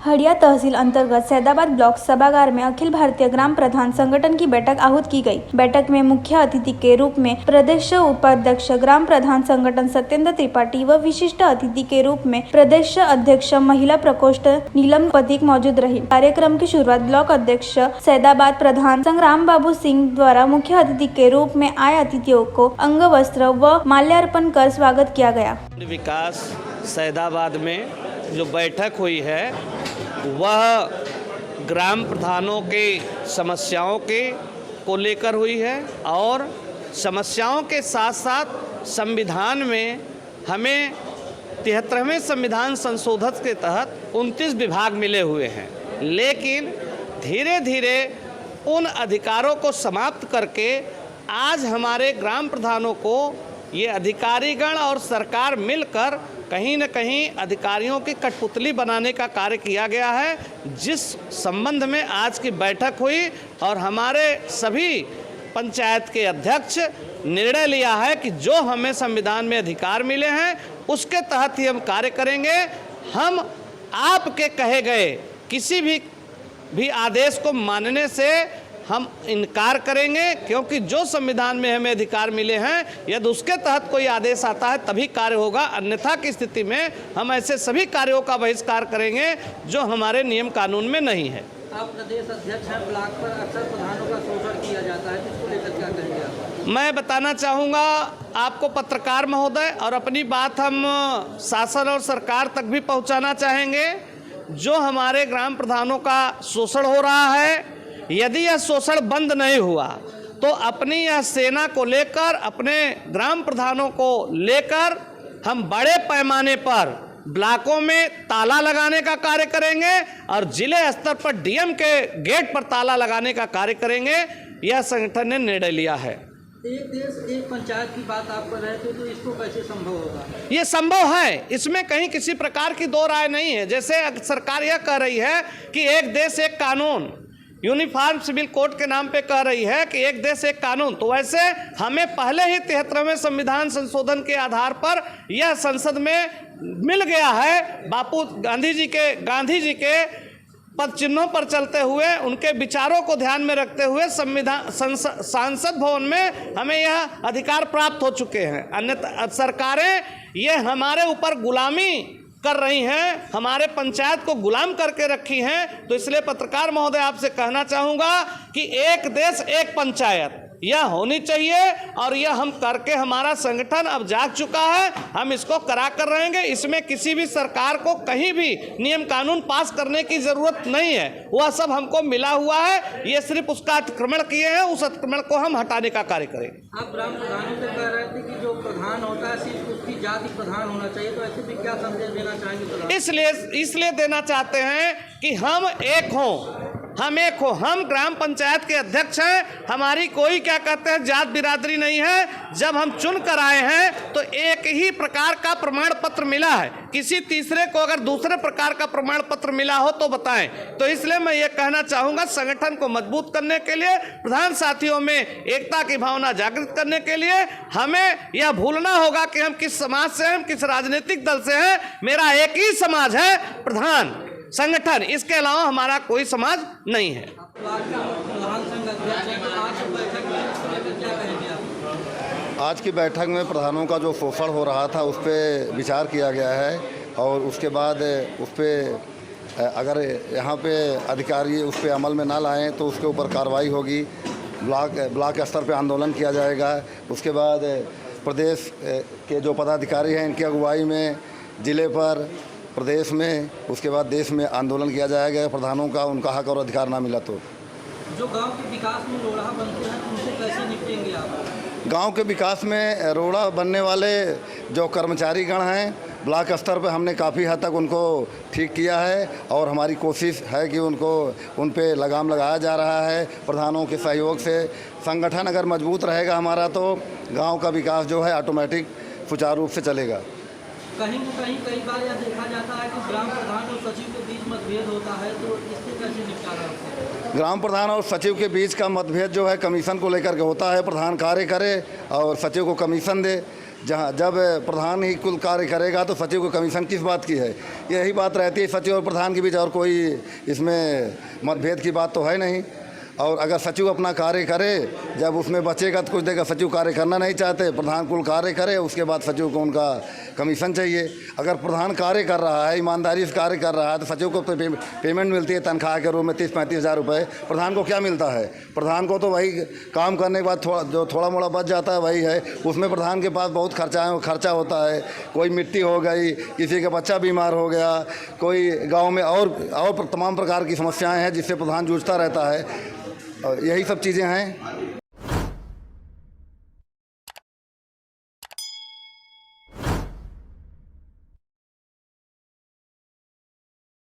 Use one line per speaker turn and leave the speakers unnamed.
हड़िया तहसील अंतर्गत सैदाबाद ब्लॉक सभागार में अखिल भारतीय ग्राम प्रधान संगठन की बैठक आहूत की गई। बैठक में मुख्य अतिथि के रूप में प्रदेश उपाध्यक्ष ग्राम प्रधान संगठन सत्येंद्र त्रिपाठी व विशिष्ट अतिथि के रूप में प्रदेश अध्यक्ष महिला प्रकोष्ठ नीलम पथिक मौजूद रही। कार्यक्रम की शुरुआत ब्लॉक अध्यक्ष सैदाबाद प्रधान संग्राम बाबू सिंह द्वारा मुख्य अतिथि के रूप में आए अतिथियों को अंग वस्त्र व माल्यार्पण कर स्वागत किया गया।
विकास सैदाबाद में जो बैठक हुई है वह ग्राम प्रधानों के समस्याओं के को लेकर हुई है और समस्याओं के साथ साथ संविधान में हमें 73वें संविधान संशोधन के तहत 29 विभाग मिले हुए हैं, लेकिन धीरे धीरे उन अधिकारों को समाप्त करके आज हमारे ग्राम प्रधानों को ये अधिकारीगण और सरकार मिलकर कहीं न कहीं अधिकारियों की कठपुतली बनाने का कार्य किया गया है, जिस संबंध में आज की बैठक हुई और हमारे सभी पंचायत के अध्यक्ष निर्णय लिया है कि जो हमें संविधान में अधिकार मिले हैं उसके तहत ही हम कार्य करेंगे। हम आपके कहे गए किसी भी आदेश को मानने से हम इनकार करेंगे, क्योंकि जो संविधान में हमें अधिकार मिले हैं यदि उसके तहत कोई आदेश आता है तभी कार्य होगा, अन्यथा की स्थिति में हम ऐसे सभी कार्यों का बहिष्कार करेंगे जो हमारे नियम कानून में नहीं है।
आप प्रदेश अध्यक्ष हैं, ब्लॉक पर अक्सर प्रधानों का शोषण किया जाता है, इसको लेकर क्या कहेंगे आप?
मैं बताना चाहूँगा आपको पत्रकार महोदय, और अपनी बात हम शासन और सरकार तक भी पहुँचाना चाहेंगे। जो हमारे ग्राम प्रधानों का शोषण हो रहा है, यदि यह शोषण बंद नहीं हुआ तो अपनी यह सेना को लेकर, अपने ग्राम प्रधानों को लेकर हम बड़े पैमाने पर ब्लॉकों में ताला लगाने का कार्य करेंगे और जिले स्तर पर डीएम के गेट पर ताला लगाने का कार्य करेंगे। यह संगठन ने निर्णय लिया है।
एक देश एक पंचायत की बात आप कर रहे थे, तो इसको कैसे संभव होगा?
ये संभव है, इसमें कहीं किसी प्रकार की दो राय नहीं है। जैसे सरकार यह कह रही है कि एक देश एक कानून, यूनिफॉर्म सिविल कोड के नाम पे कह रही है कि एक देश एक कानून, तो वैसे हमें पहले ही 73वें संविधान संशोधन के आधार पर यह संसद में मिल गया है। बापू गांधी जी के पद चिन्हों पर चलते हुए उनके विचारों को ध्यान में रखते हुए संसद भवन में हमें यह अधिकार प्राप्त हो चुके हैं। अन्यथा सरकारें ये हमारे ऊपर गुलामी कर रही हैं, हमारे पंचायत को गुलाम करके रखी हैं। तो इसलिए पत्रकार महोदय आपसे कहना चाहूँगा कि एक देश एक पंचायत यह होनी चाहिए और यह हम करके हमारा संगठन अब जाग चुका है, हम इसको करा कर रहेंगे। इसमें किसी भी सरकार को कहीं भी नियम कानून पास करने की ज़रूरत नहीं है, वह सब हमको मिला हुआ है। ये सिर्फ उसका अतिक्रमण किए हैं, उस अतिक्रमण को हम हटाने का कार्य करेंगे।
आप ग्राम प्रधानों से कह रहे थे कि जो प्रधान होता है सिर्फ उसकी जाति प्रधान होना चाहिए, तो ऐसे भी क्या संदेश देना चाहेंगे?
इसलिए देना चाहते हैं कि हम एक हों, हम ग्राम पंचायत के अध्यक्ष हैं। हमारी कोई क्या कहते हैं जात बिरादरी नहीं है। जब हम चुन कर आए हैं तो एक ही प्रकार का प्रमाण पत्र मिला है, किसी तीसरे को अगर दूसरे प्रकार का प्रमाण पत्र मिला हो तो बताएं। तो इसलिए मैं ये कहना चाहूँगा, संगठन को मजबूत करने के लिए, प्रधान साथियों में एकता की भावना जागृत करने के लिए हमें यह भूलना होगा कि हम किस समाज से हैं, हम किस राजनीतिक दल से हैं। मेरा एक ही समाज है, प्रधान संगठन, इसके अलावा हमारा कोई समाज नहीं है।
आज की बैठक में प्रधानों का जो शोषण हो रहा था उस पर विचार किया गया है और उसके बाद उस पर अगर यहाँ पे अधिकारी उस पर अमल में ना लाएं तो उसके ऊपर कार्रवाई होगी। ब्लॉक स्तर पे आंदोलन किया जाएगा। उसके बाद प्रदेश के जो पदाधिकारी हैं इनकी अगुवाई में ज़िले पर, प्रदेश में, उसके बाद देश में आंदोलन किया जाएगा। प्रधानों का उनका हक और अधिकार ना मिला तो
जो गांव के विकास में रोड़ा बनते हैं उनसे कैसे निपटेंगे आप?
गांव के विकास में रोड़ा बनने वाले जो कर्मचारी गण हैं ब्लॉक स्तर पर हमने काफ़ी हद तक उनको ठीक किया है और हमारी कोशिश है कि उन पे लगाम लगाया जा रहा है। प्रधानों के सहयोग से संगठन अगर मजबूत रहेगा हमारा तो गाँव का विकास जो है ऑटोमेटिक सुचारू रूप से चलेगा।
कहीं न कहीं कई बार यह देखा जाता है कि ग्राम प्रधान और सचिव के बीच मतभेद होता है, तो इससे कैसे निपटारा होता है?
ग्राम प्रधान और सचिव के बीच का मतभेद जो है कमीशन को लेकर के होता है। प्रधान कार्य करे और सचिव को कमीशन दे। जहाँ जब प्रधान ही कुल कार्य करेगा तो सचिव को कमीशन किस बात की है। यही बात रहती है सचिव और प्रधान के बीच, और कोई इसमें मतभेद की बात तो है नहीं। और अगर सचिव अपना कार्य करे, जब उसमें बचेगा तो कुछ देगा। सचिव कार्य करना नहीं चाहते, प्रधान कुल कार्य करे, उसके बाद सचिव को उनका कमीशन चाहिए। अगर प्रधान कार्य कर रहा है, ईमानदारी से कार्य कर रहा है, तो सचिव को तो पेमेंट मिलती है तनख्वाह के रूप में 30-35 हज़ार रुपये। प्रधान को क्या मिलता है? प्रधान को तो वही काम करने के बाद थोड़ा मोड़ा बच जाता है, वही है। उसमें प्रधान के पास बहुत खर्चा होता है। कोई मिट्टी हो गई, किसी का बच्चा बीमार हो गया, कोई गाँव में और तमाम प्रकार की समस्याएँ हैं जिससे प्रधान जूझता रहता है। और यही सब चीज़ें हैं।